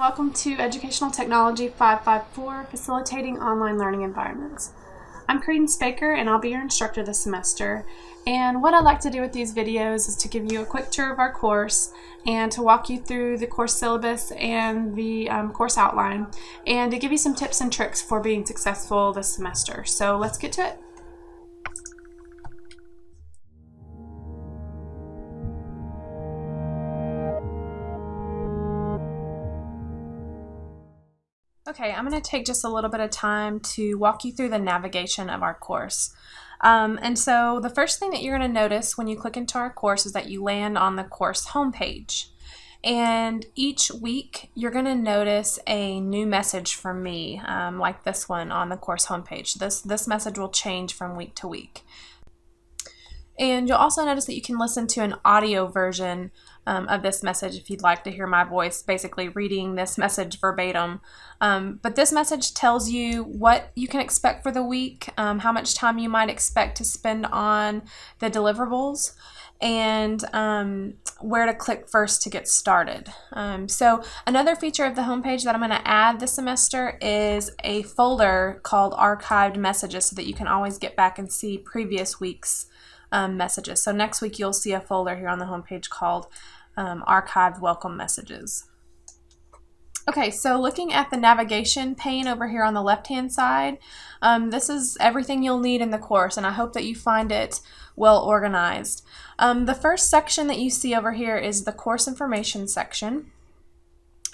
welcome to Educational Technology 554, Facilitating Online Learning Environments. I'm Credence Baker and I'll be your instructor this semester. And what I'd like to do with these videos is to give you a quick tour of our course and to walk you through the course syllabus and the course outline and to give you some tips and tricks for being successful this semester. So let's get to it. Okay, I'm going to take just a little bit of time to walk you through the navigation of our course. And so the first thing that you're going to notice when you click into our course is that you land on the course homepage. And each week you're going to notice a new message from me, like this one on the course homepage. This message will change from week to week. And you'll also notice that you can listen to an audio version of this message if you'd like to hear my voice basically reading this message verbatim. But this message tells you what you can expect for the week, how much time you might expect to spend on the deliverables, and where to click first to get started. So another feature of the homepage that I'm going to add this semester is a folder called Archived Messages so that you can always get back and see previous week's messages. So next week you'll see a folder here on the homepage called Archived Welcome Messages. Okay, so looking at the navigation pane over here on the left-hand side, this is everything you'll need in the course, and I hope that you find it well organized. The first section that you see over here is the course information section.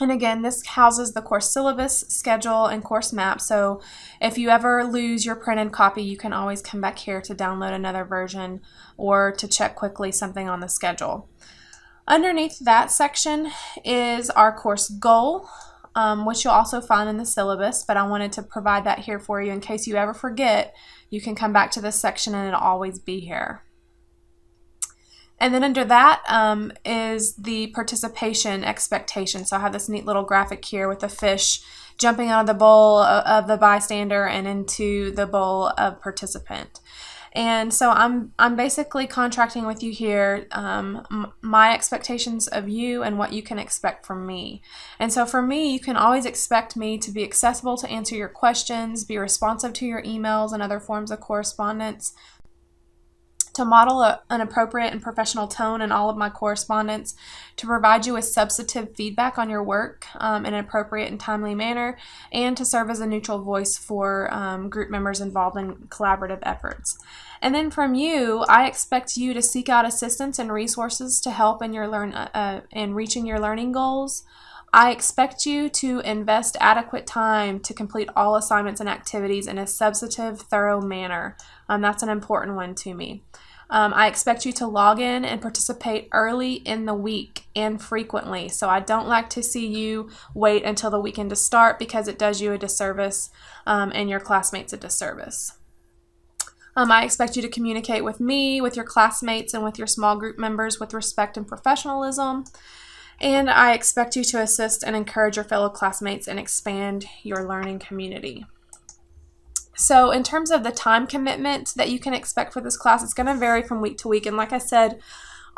And again, this houses the course syllabus, schedule, and course map. So if you ever lose your printed copy, you can always come back here to download another version or to check quickly something on the schedule. Underneath that section is our course goal, which you'll also find in the syllabus, but I wanted to provide that here for you in case you ever forget. You can come back to this section and it'll always be here. And then under that is the participation expectation. So I have this neat little graphic here with a fish jumping out of the bowl of the bystander and into the bowl of participant. And so I'm basically contracting with you here my expectations of you and what you can expect from me. And so for me, you can always expect me to be accessible to answer your questions, be responsive to your emails and other forms of correspondence, to model an appropriate and professional tone in all of my correspondence, to provide you with substantive feedback on your work in an appropriate and timely manner, and to serve as a neutral voice for group members involved in collaborative efforts. And then from you, I expect you to seek out assistance and resources to help in your in reaching your learning goals. I expect you to invest adequate time to complete all assignments and activities in a substantive, thorough manner. That's an important one to me. I expect you to log in and participate early in the week and frequently. So I don't like to see you wait until the weekend to start because it does you a disservice and your classmates a disservice. I expect you to communicate with me, with your classmates, and with your small group members with respect and professionalism. And I expect you to assist and encourage your fellow classmates and expand your learning community. So in terms of the time commitment that you can expect for this class, it's going to vary from week to week. And like I said,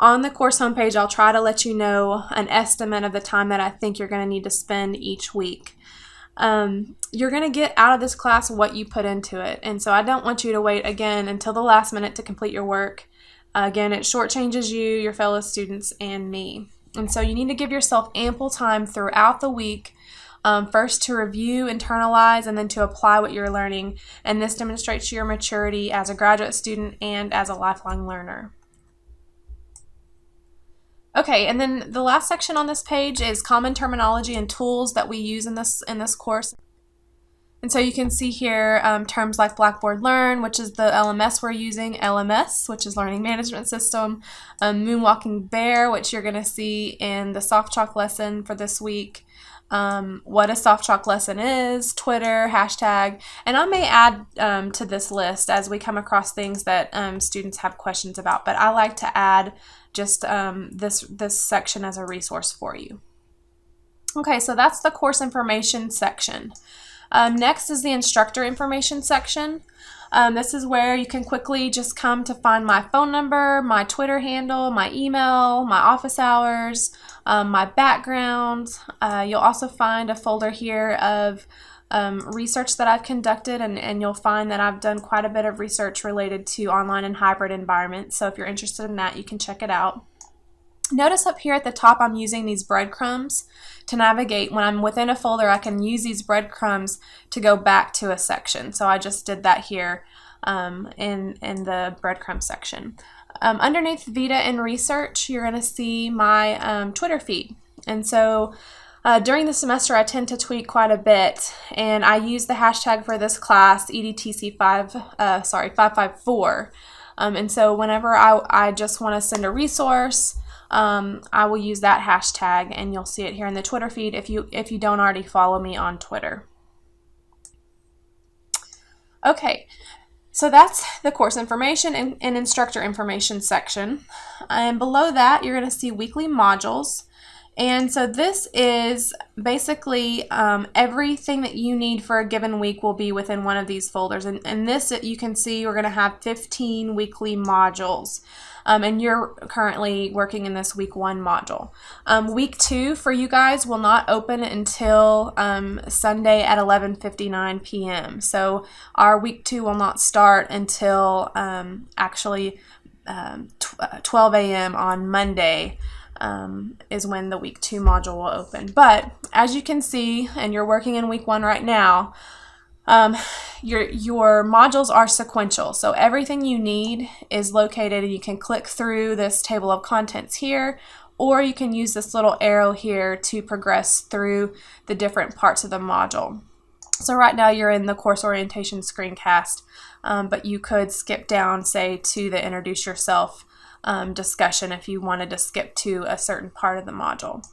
on the course homepage, I'll try to let you know an estimate of the time that I think you're going to need to spend each week. You're going to get out of this class what you put into it. And so I don't want you to wait again until the last minute to complete your work. Again, it shortchanges you, your fellow students, and me. And so you need to give yourself ample time throughout the week, first to review, internalize, and then to apply what you're learning. And this demonstrates your maturity as a graduate student and as a lifelong learner. Okay, and then the last section on this page is common terminology and tools that we use in this course. And so you can see here terms like Blackboard Learn, which is the LMS we're using, LMS, which is Learning Management System, Moonwalking Bear, which you're going to see in the Soft Chalk lesson for this week, what a Soft Chalk lesson is, Twitter, hashtag, and I may add to this list as we come across things that students have questions about, but I like to add just this section as a resource for you. Okay, so that's the course information section. Next is the instructor information section. This is where you can quickly just come to find my phone number, my Twitter handle, my email, my office hours, my background. You'll also find a folder here of research that I've conducted, and you'll find that I've done quite a bit of research related to online and hybrid environments. So if you're interested in that, you can check it out. Notice up here at the top I'm using these breadcrumbs to navigate. When I'm within a folder, I can use these breadcrumbs to go back to a section. So I just did that here in the breadcrumb section. Underneath Vita and Research, you're going to see my Twitter feed. And so during the semester, I tend to tweet quite a bit, and I use the hashtag for this class, EDTC554. And so whenever I just want to send a resource, I will use that hashtag, and you'll see it here in the Twitter feed if you don't already follow me on Twitter. Okay, so that's the course information and instructor information section. And below that, you're going to see weekly modules. And so this is basically everything that you need for a given week will be within one of these folders. And this, you can see, we're going to have 15 weekly modules. And you're currently working in this week 1 module. Week 2 for you guys will not open until Sunday at 11:59 p.m. So our week 2 will not start until actually 12 a.m. on Monday. Is when the week 2 module will open. But as you can see, and you're working in week 1 right now, your modules are sequential. So everything you need is located, and you can click through this table of contents here, or you can use this little arrow here to progress through the different parts of the module. So right now you're in the course orientation screencast, but you could skip down, say, to the introduce yourself discussion if you wanted to skip to a certain part of the module.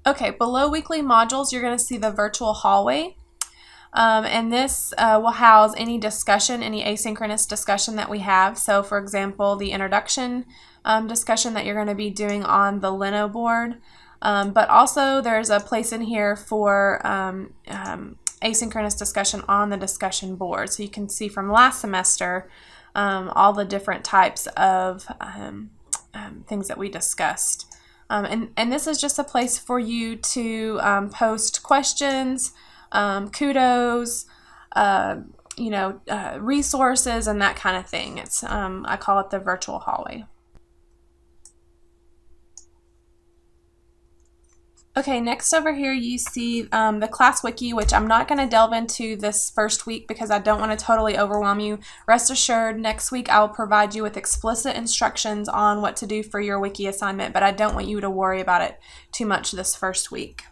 Okay, below weekly modules, you're going to see the virtual hallway. And this will house any discussion, any asynchronous discussion that we have. So for example, the introduction discussion that you're going to be doing on the Lino board. But also there's a place in here for asynchronous discussion on the discussion board. So you can see from last semester all the different types of things that we discussed. And this is just a place for you to post questions, kudos, resources, and that kind of thing. It's I call it the virtual hallway. Okay, next over here you see the class wiki, which I'm not going to delve into this first week because I don't want to totally overwhelm you. Rest assured, next week I will provide you with explicit instructions on what to do for your wiki assignment, but I don't want you to worry about it too much this first week.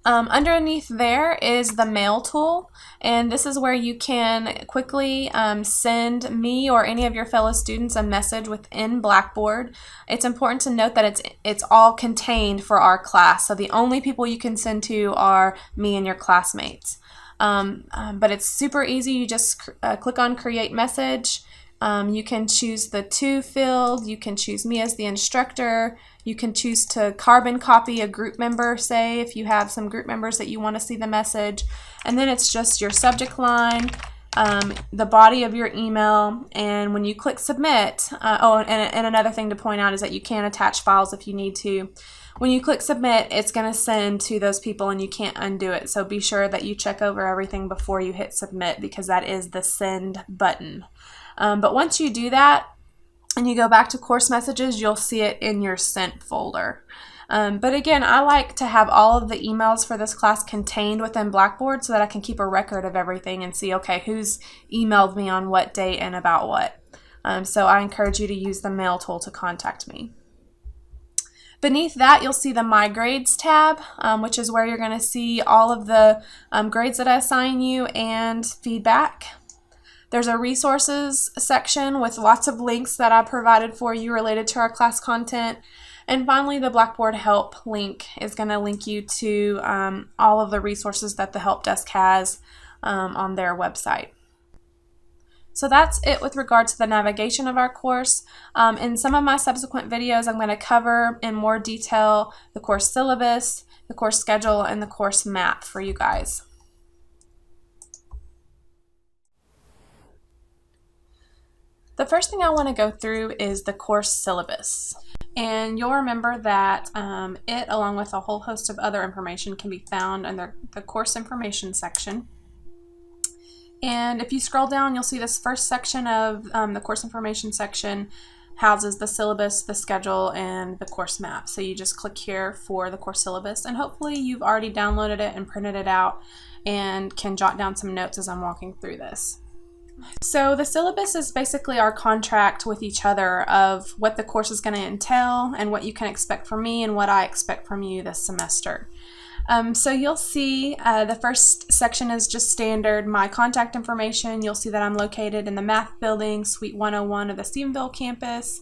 Underneath there is the mail tool, and this is where you can quickly send me or any of your fellow students a message within Blackboard. It's important to note that it's all contained for our class, so the only people you can send to are me and your classmates. But it's super easy. You just click on create message. You can choose the to field, you can choose me as the instructor, you can choose to carbon copy a group member, say, if you have some group members that you want to see the message, and then it's just your subject line, the body of your email, and when you click submit, and another thing to point out is that you can attach files if you need to. When you click submit, it's going to send to those people and you can't undo it, so be sure that you check over everything before you hit submit because that is the send button. But once you do that and you go back to course messages, you'll see it in your sent folder. But again, I like to have all of the emails for this class contained within Blackboard so that I can keep a record of everything and see, okay, who's emailed me on what date and about what. So I encourage you to use the mail tool to contact me. Beneath that, you'll see the My Grades tab, which is where you're going to see all of the grades that I assign you and feedback. There's a resources section with lots of links that I provided for you related to our class content. And finally, the Blackboard Help link is going to link you to all of the resources that the Help Desk has on their website. So that's it with regards to the navigation of our course. In some of my subsequent videos, I'm going to cover in more detail the course syllabus, the course schedule, and the course map for you guys. The first thing I want to go through is the course syllabus. And you'll remember that it, along with a whole host of other information, can be found under the course information section. And if you scroll down, you'll see this first section of the course information section houses the syllabus, the schedule, and the course map. So you just click here for the course syllabus, and hopefully you've already downloaded it and printed it out and can jot down some notes as I'm walking through this. So the syllabus is basically our contract with each other of what the course is going to entail and what you can expect from me and what I expect from you this semester. So you'll see the first section is just standard, my contact information. You'll see that I'm located in the Math Building, Suite 101 of the Stephenville campus.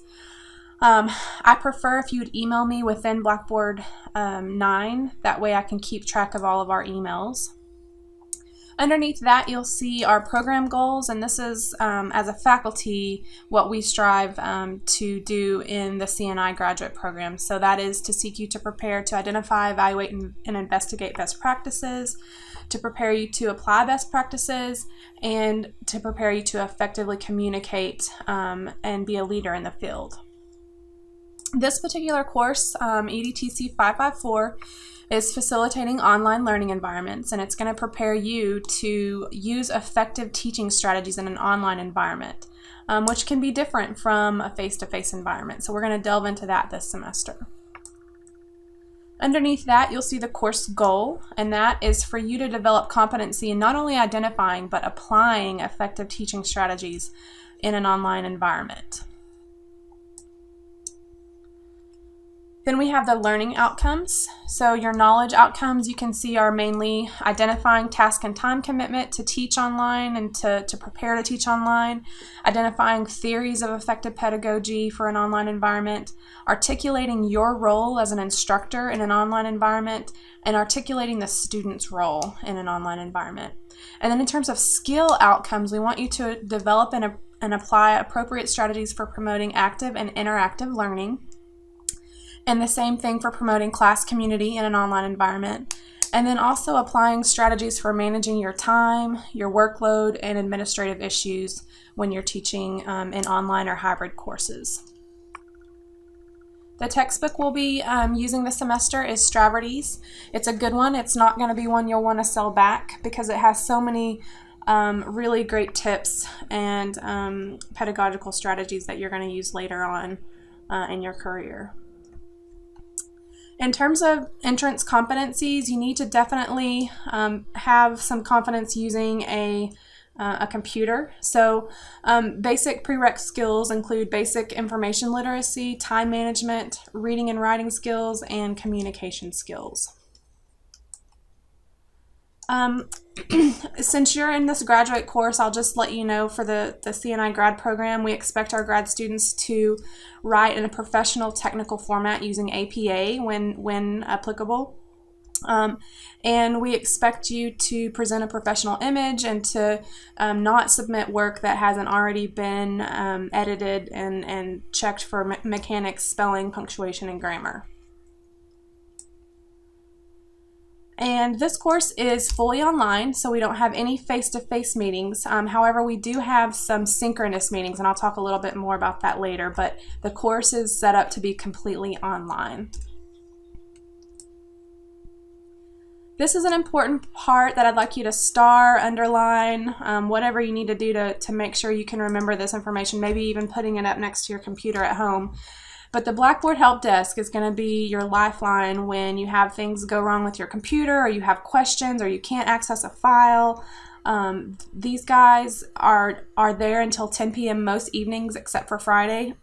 I prefer if you would email me within Blackboard 9. That way I can keep track of all of our emails. Underneath that, you'll see our program goals, and this is, as a faculty, what we strive to do in the CNI graduate program. So that is to seek you to prepare to identify, evaluate, and investigate best practices, to prepare you to apply best practices, and to prepare you to effectively communicate and be a leader in the field. This particular course, EDTC 554, is facilitating online learning environments, and it's going to prepare you to use effective teaching strategies in an online environment, which can be different from a face-to-face environment. So we're going to delve into that this semester. Underneath that, you'll see the course goal, and that is for you to develop competency in not only identifying but applying effective teaching strategies in an online environment. Then we have the learning outcomes. So your knowledge outcomes, you can see, are mainly identifying task and time commitment to teach online and to prepare to teach online, identifying theories of effective pedagogy for an online environment, articulating your role as an instructor in an online environment, and articulating the student's role in an online environment. And then in terms of skill outcomes, we want you to develop and apply appropriate strategies for promoting active and interactive learning. And the same thing for promoting class community in an online environment. And then also applying strategies for managing your time, your workload, and administrative issues when you're teaching in online or hybrid courses. The textbook we'll be using this semester is Straverty's. It's a good one. It's not going to be one you'll want to sell back because it has so many really great tips and pedagogical strategies that you're going to use later on in your career. In terms of entrance competencies, you need to definitely have some confidence using a computer. So basic prereq skills include basic information literacy, time management, reading and writing skills, and communication skills. Since you're in this graduate course, I'll just let you know for the CNI grad program, we expect our grad students to write in a professional technical format using APA when applicable. And we expect you to present a professional image and to not submit work that hasn't already been edited and checked for mechanics, spelling, punctuation, and grammar. And this course is fully online, so we don't have any face-to-face meetings. However, we do have some synchronous meetings, and I'll talk a little bit more about that later, but the course is set up to be completely online. This is an important part that I'd like you to star, underline, whatever you need to do to make sure you can remember this information, maybe even putting it up next to your computer at home. But the Blackboard Help Desk is going to be your lifeline when you have things go wrong with your computer, or you have questions, or you can't access a file. These guys are there until 10 p.m. most evenings except for Friday.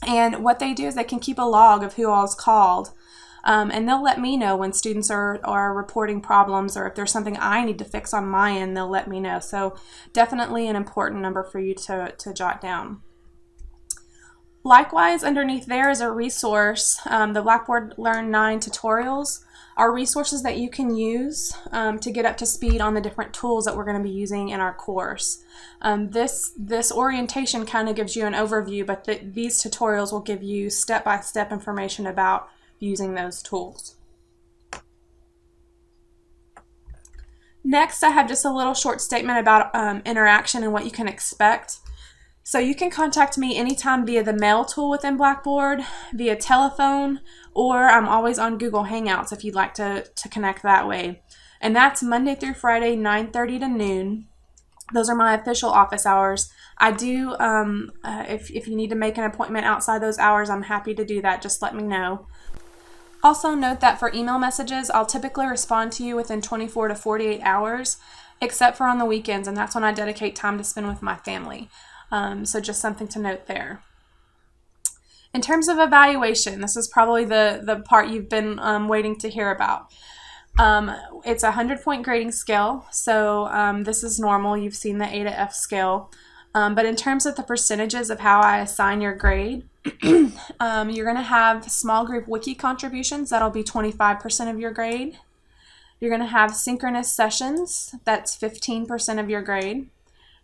And what they do is they can keep a log of who all's called. And they'll let me know when students are reporting problems, or if there's something I need to fix on my end, they'll let me know. So definitely an important number for you to jot down. Likewise, underneath there is a resource. The Blackboard Learn 9 tutorials are resources that you can use to get up to speed on the different tools that we're going to be using in our course. This orientation kind of gives you an overview, but these tutorials will give you step-by-step information about using those tools. Next, I have just a little short statement about interaction and what you can expect. So you can contact me anytime via the mail tool within Blackboard, via telephone, or I'm always on Google Hangouts if you'd like to connect that way. And that's Monday through Friday, 9:30 to noon. Those are my official office hours. I do, if you need to make an appointment outside those hours, I'm happy to do that. Just let me know. Also note that for email messages, I'll typically respond to you within 24 to 48 hours, except for on the weekends, and that's when I dedicate time to spend with my family. So just something to note there. In terms of evaluation, this is probably the part you've been waiting to hear about. It's a 100-point grading scale, so this is normal. You've seen the A to F scale. But in terms of the percentages of how I assign your grade, you're going to have small group wiki contributions. That'll be 25% of your grade. You're going to have synchronous sessions. That's 15% of your grade.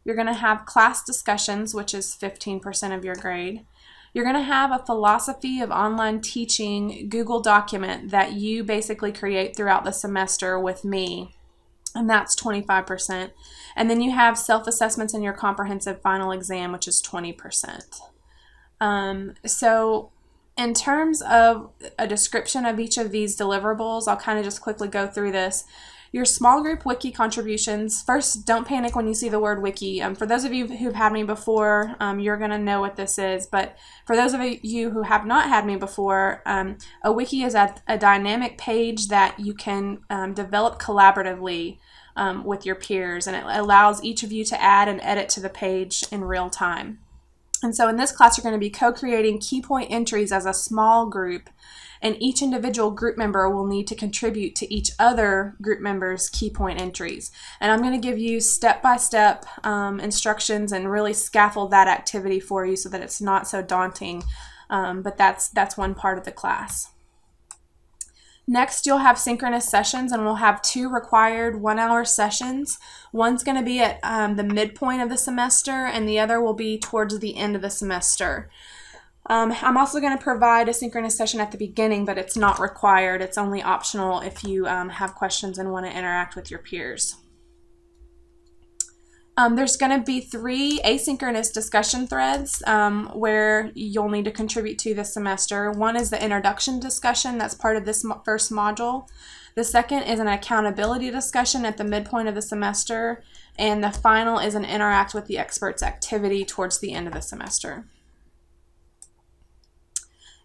You're going to have class discussions, which is 15% of your grade. You're going to have a philosophy of online teaching Google document that you basically create throughout the semester with me, and that's 25%. And then you have self-assessments in your comprehensive final exam, which is 20%. So in terms of a description of each of these deliverables, I'll kind of just quickly go through this. Your small group wiki contributions, first, don't panic when you see the word wiki. For those of you who've had me before, you're going to know what this is. But for those of you who have not had me before, a wiki is a dynamic page that you can develop collaboratively with your peers. And it allows each of you to add and edit to the page in real time. And so in this class, you're going to be co-creating key point entries as a small group. And each individual group member will need to contribute to each other group member's key point entries. And I'm going to give you step-by-step instructions and really scaffold that activity for you so that it's not so daunting. But that's one part of the class. Next, you'll have synchronous sessions, and we'll have 2 required 1-hour sessions. One's going to be at the midpoint of the semester, and the other will be towards the end of the semester. I'm also going to provide a synchronous session at the beginning, but it's not required. It's only optional if you have questions and want to interact with your peers. There's going to be 3 asynchronous discussion threads where you'll need to contribute to this semester. One is the introduction discussion. That's part of this first module. The second is an accountability discussion at the midpoint of the semester. And the final is an interact with the experts activity towards the end of the semester.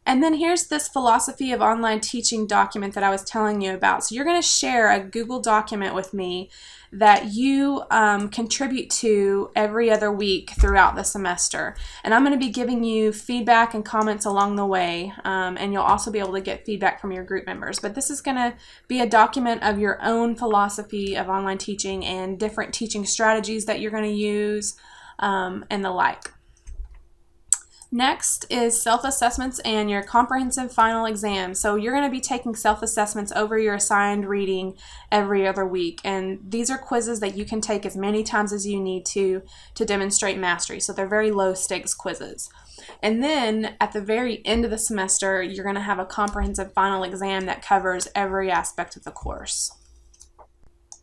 And then here's this philosophy of online teaching document that I was telling you about. So you're going to share a Google document with me that you contribute to every other week throughout the semester. And I'm going to be giving you feedback and comments along the way, and you'll also be able to get feedback from your group members. But this is going to be a document of your own philosophy of online teaching and different teaching strategies that you're going to use and the like. Next is self-assessments and your comprehensive final exam. So you're going to be taking self-assessments over your assigned reading every other week. And these are quizzes that you can take as many times as you need to demonstrate mastery. So they're very low stakes quizzes. And then at the very end of the semester, you're going to have a comprehensive final exam that covers every aspect of the course.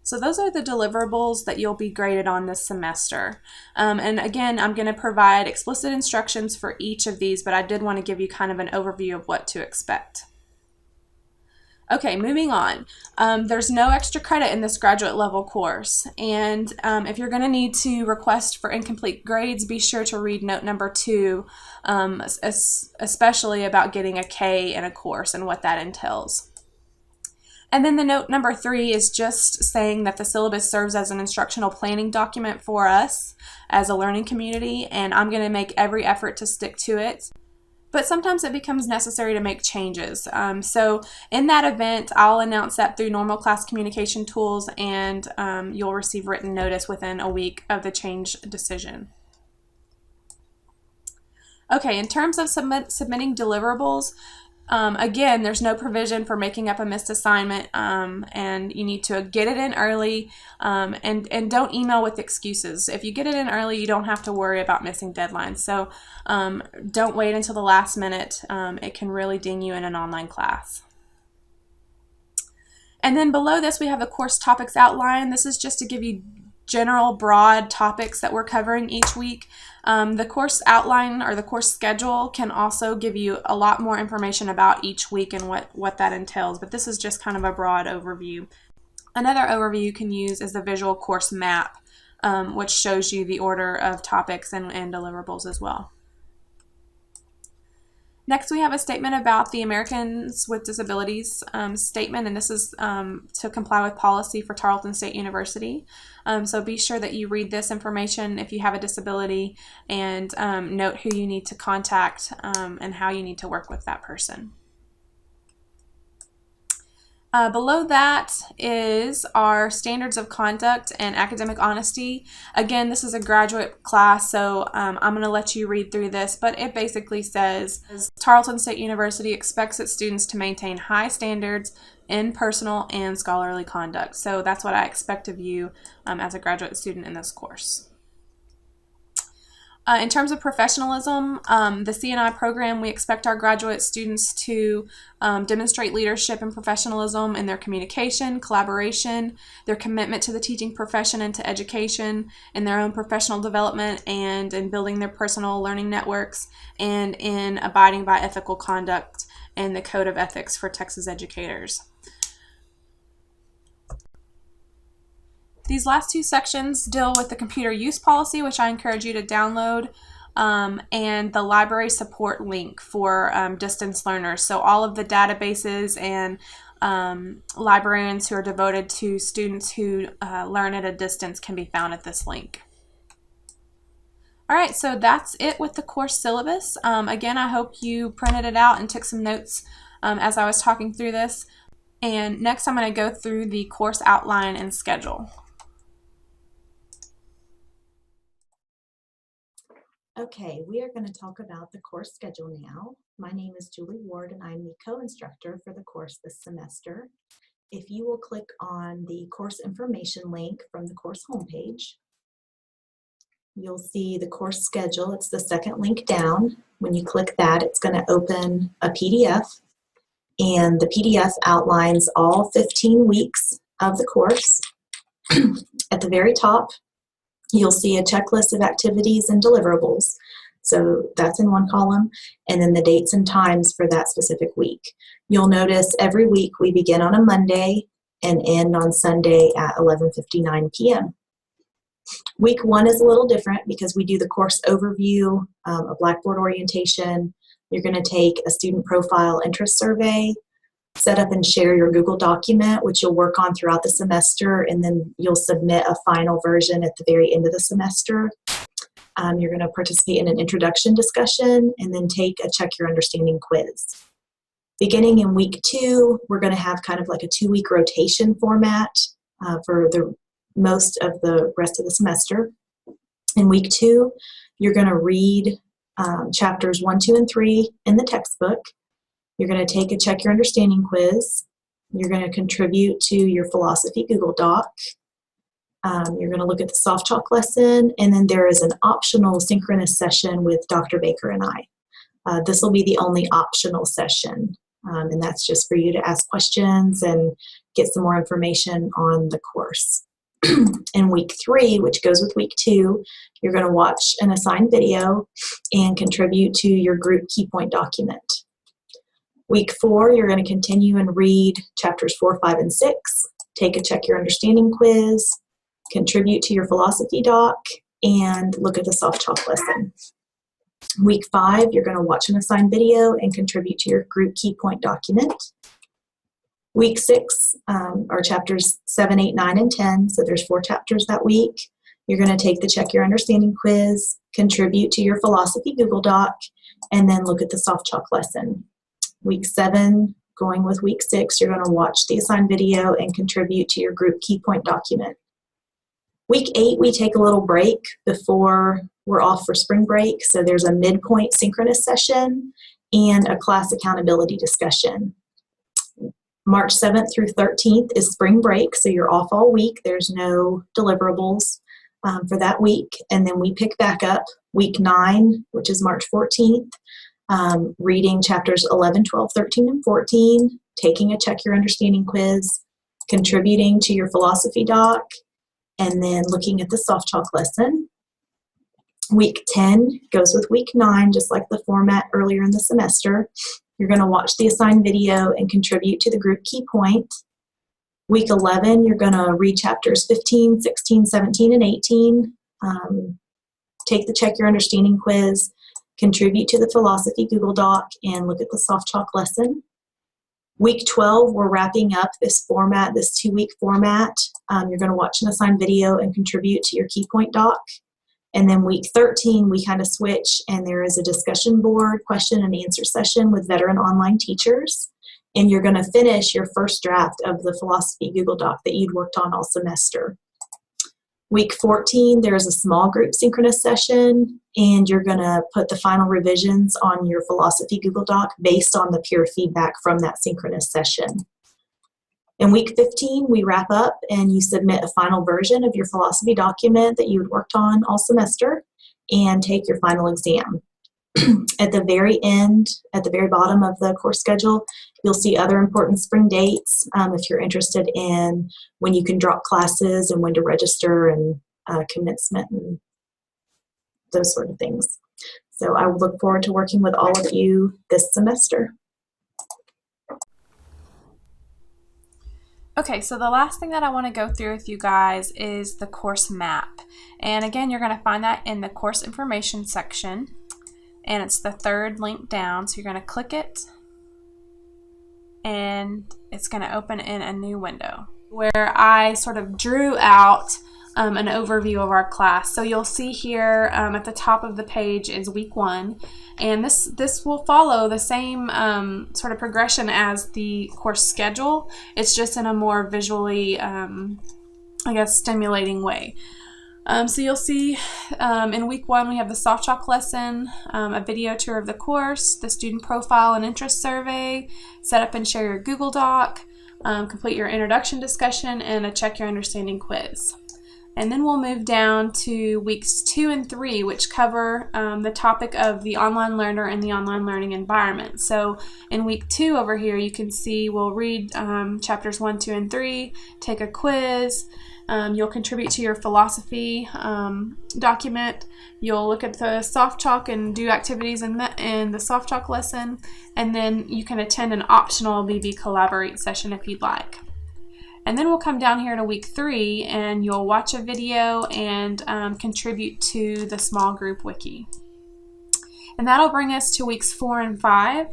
So those are the deliverables that you'll be graded on this semester. And again, I'm going to provide explicit instructions for each of these, but I did want to give you kind of an overview of what to expect. Okay, moving on. There's no extra credit in this graduate level course. And if you're going to need to request for incomplete grades, be sure to read note number 2, especially about getting a K in a course and what that entails. And then the note number 3 is just saying that the syllabus serves as an instructional planning document for us as a learning community, and I'm going to make every effort to stick to it. But sometimes it becomes necessary to make changes. So in that event, I'll announce that through normal class communication tools, and you'll receive written notice within a week of the change decision. Okay, in terms of submitting deliverables, again, there's no provision for making up a missed assignment, and you need to get it in early, and don't email with excuses. If you get it in early, you don't have to worry about missing deadlines. So don't wait until the last minute. It can really ding you in an online class. And then below this, we have the course topics outline. This is just to give you general broad topics that we're covering each week. The course outline or the course schedule can also give you a lot more information about each week and what that entails, but this is just kind of a broad overview. Another overview you can use is the visual course map, which shows you the order of topics and deliverables as well. Next, we have a statement about the Americans with Disabilities statement, and this is to comply with policy for Tarleton State University. So be sure that you read this information if you have a disability, and note who you need to contact and how you need to work with that person. Below that is our standards of conduct and academic honesty. Again, this is a graduate class, so I'm going to let you read through this, but it basically says Tarleton State University expects its students to maintain high standards in personal and scholarly conduct. So that's what I expect of you as a graduate student in this course. In terms of professionalism, the C&I program, we expect our graduate students to demonstrate leadership and professionalism in their communication, collaboration, their commitment to the teaching profession and to education, in their own professional development, and in building their personal learning networks, and in abiding by ethical conduct and the Code of Ethics for Texas Educators. These last two sections deal with the computer use policy, which I encourage you to download, and the library support link for distance learners. So all of the databases and librarians who are devoted to students who learn at a distance can be found at this link. All right, so that's it with the course syllabus. Again, I hope you printed it out and took some notes as I was talking through this. And next I'm going to go through the course outline and schedule. Okay, we are going to talk about the course schedule now. My name is Julie Ward and I'm the co-instructor for the course this semester. If you will click on the course information link from the course homepage, you'll see the course schedule. It's the second link down. When you click that, it's going to open a PDF, and the PDF outlines all 15 weeks of the course. At the very top, you'll see a checklist of activities and deliverables. So that's in one column, and then the dates and times for that specific week. You'll notice every week we begin on a Monday and end on Sunday at 11:59 p.m. Week 1 is a little different because we do the course overview, a Blackboard orientation. You're going to take a student profile interest survey, set up and share your Google document, which you'll work on throughout the semester, and then you'll submit a final version at the very end of the semester. You're going to participate in an introduction discussion and then take a Check Your Understanding quiz. Beginning in week 2, we're going to have kind of like a 2-week rotation format for the most of the rest of the semester. In week 2, you're going to read chapters 1, 2, and 3 in the textbook. You're going to take a Check Your Understanding quiz. You're going to contribute to your philosophy Google Doc. You're going to look at the soft chalk lesson, and then there is an optional synchronous session with Dr. Baker and I. This will be the only optional session, and that's just for you to ask questions and get some more information on the course. In week 3, which goes with week 2, you're going to watch an assigned video and contribute to your group key point document. Week 4, you're going to continue and read chapters 4, 5, and 6, take a Check Your Understanding quiz, contribute to your philosophy doc, and look at the soft chalk lesson. Week 5, you're going to watch an assigned video and contribute to your group key point document. Week 6 are chapters 7, 8, 9, and 10, so there's 4 chapters that week. You're going to take the Check Your Understanding quiz, contribute to your philosophy Google Doc, and then look at the soft chalk lesson. Week 7, going with week 6, you're going to watch the assigned video and contribute to your group key point document. Week 8, we take a little break before we're off for spring break, so there's a midpoint synchronous session and a class accountability discussion. March 7th through 13th is spring break, so you're off all week. There's no deliverables for that week. And then we pick back up week 9, which is March 14th, reading chapters 11, 12, 13, and 14, taking a Check Your Understanding quiz, contributing to your philosophy doc, and then looking at the soft talk lesson. Week 10 goes with week 9, just like the format earlier in the semester. You're going to watch the assigned video and contribute to the group key point. Week 11, you're going to read chapters 15, 16, 17, and 18. Take the Check Your Understanding quiz, contribute to the philosophy Google Doc, and look at the soft talk lesson. Week 12, we're wrapping up this format, this 2-week format. You're going to watch an assigned video and contribute to your key point doc. And then week 13, we kind of switch, and there is a discussion board, question and answer session with veteran online teachers. And you're going to finish your first draft of the philosophy Google Doc that you'd worked on all semester. Week 14, there's a small group synchronous session, and you're going to put the final revisions on your philosophy Google Doc based on the peer feedback from that synchronous session. In week 15, we wrap up and you submit a final version of your philosophy document that you had worked on all semester and take your final exam. At the very end, at the very bottom of the course schedule, you'll see other important spring dates if you're interested in when you can drop classes and when to register and commencement and those sort of things. So I will look forward to working with all of you this semester. Okay, so the last thing that I want to go through with you guys is the course map. And again, you're going to find that in the course information section. And it's the third link down. So you're going to click it. And it's going to open in a new window where I sort of drew out an overview of our class. So you'll see here at the top of the page is week 1. And this will follow the same sort of progression as the course schedule. It's just in a more visually, I guess, stimulating way. So you'll see in week 1 we have the soft talk lesson, a video tour of the course, the student profile and interest survey, set up and share your Google Doc, complete your introduction discussion, and a check your understanding quiz. And then we'll move down to weeks 2 and 3, which cover the topic of the online learner and the online learning environment. So in week 2 over here, you can see we'll read chapters 1, 2, and 3, take a quiz. You'll contribute to your philosophy document. You'll look at the soft talk and do activities in the soft talk lesson. And then you can attend an optional BB Collaborate session if you'd like. And then we'll come down here to week 3 and you'll watch a video and contribute to the small group wiki. And that'll bring us to weeks 4 and 5.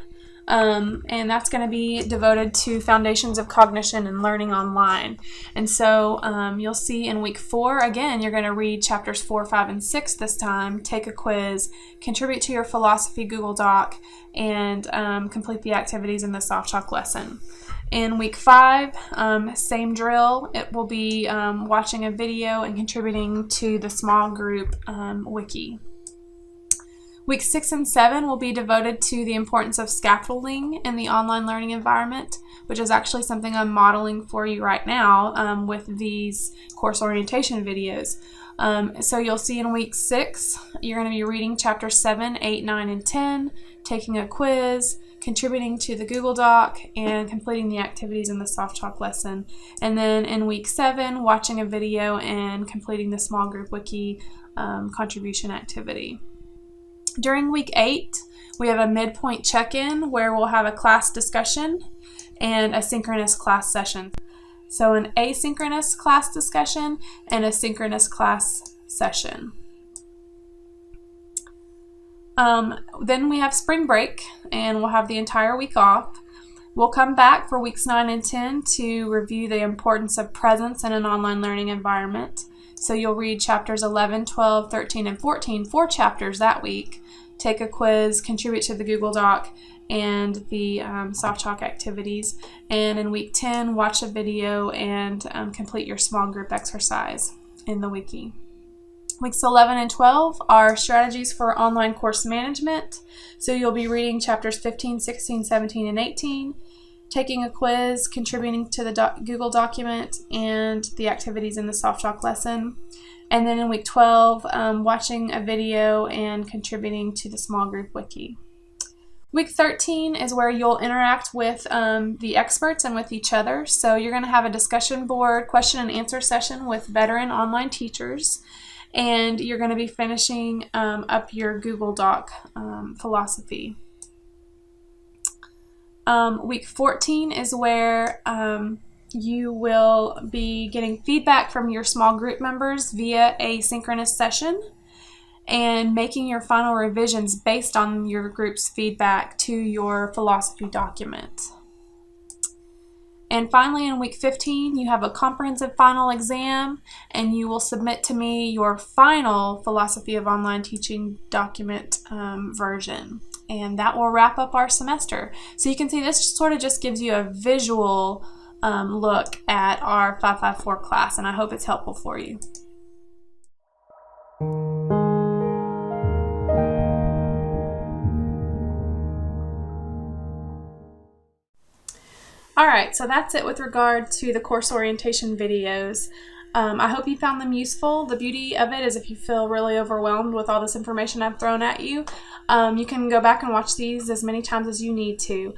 And that's going to be devoted to foundations of cognition and learning online. And so you'll see in week 4, again, you're going to read chapters 4, 5, and 6 this time, take a quiz, contribute to your philosophy Google Doc, and complete the activities in the soft talk lesson. In week 5, same drill. It will be watching a video and contributing to the small group wiki. Week 6 and 7 will be devoted to the importance of scaffolding in the online learning environment, which is actually something I'm modeling for you right now with these course orientation videos. So you'll see in week 6, you're going to be reading chapters 7, 8, 9, and 10, taking a quiz, contributing to the Google Doc, and completing the activities in the soft talk lesson. And then in week 7, watching a video and completing the small group wiki contribution activity. During week 8, we have a midpoint check-in where we'll have a class discussion and a synchronous class session. So an asynchronous class discussion and a synchronous class session. Then we have spring break and we'll have the entire week off. We'll come back for weeks 9 and 10 to review the importance of presence in an online learning environment. So you'll read chapters 11, 12, 13, and 14, 4 chapters that week, take a quiz, contribute to the Google Doc and the soft talk activities. And in week 10, watch a video and complete your small group exercise in the wiki. Weeks 11 and 12 are strategies for online course management. So you'll be reading chapters 15, 16, 17, and 18, taking a quiz, contributing to the Google document and the activities in the soft talk lesson. And then in week 12, watching a video and contributing to the small group wiki. Week 13 is where you'll interact with the experts and with each other. So you're going to have a discussion board question and answer session with veteran online teachers, and you're going to be finishing up your Google Doc philosophy. Week 14 is where you will be getting feedback from your small group members via a synchronous session, and making your final revisions based on your group's feedback to your philosophy document. And finally, in week 15, you have a comprehensive final exam, and you will submit to me your final Philosophy of Online Teaching document version. And that will wrap up our semester. So you can see this sort of just gives you a visual look at our 554 class, and I hope it's helpful for you. Alright, so that's it with regard to the course orientation videos. I hope you found them useful. The beauty of it is if you feel really overwhelmed with all this information I've thrown at you, you can go back and watch these as many times as you need to.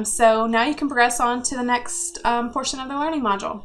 So now you can progress on to the next portion of the learning module.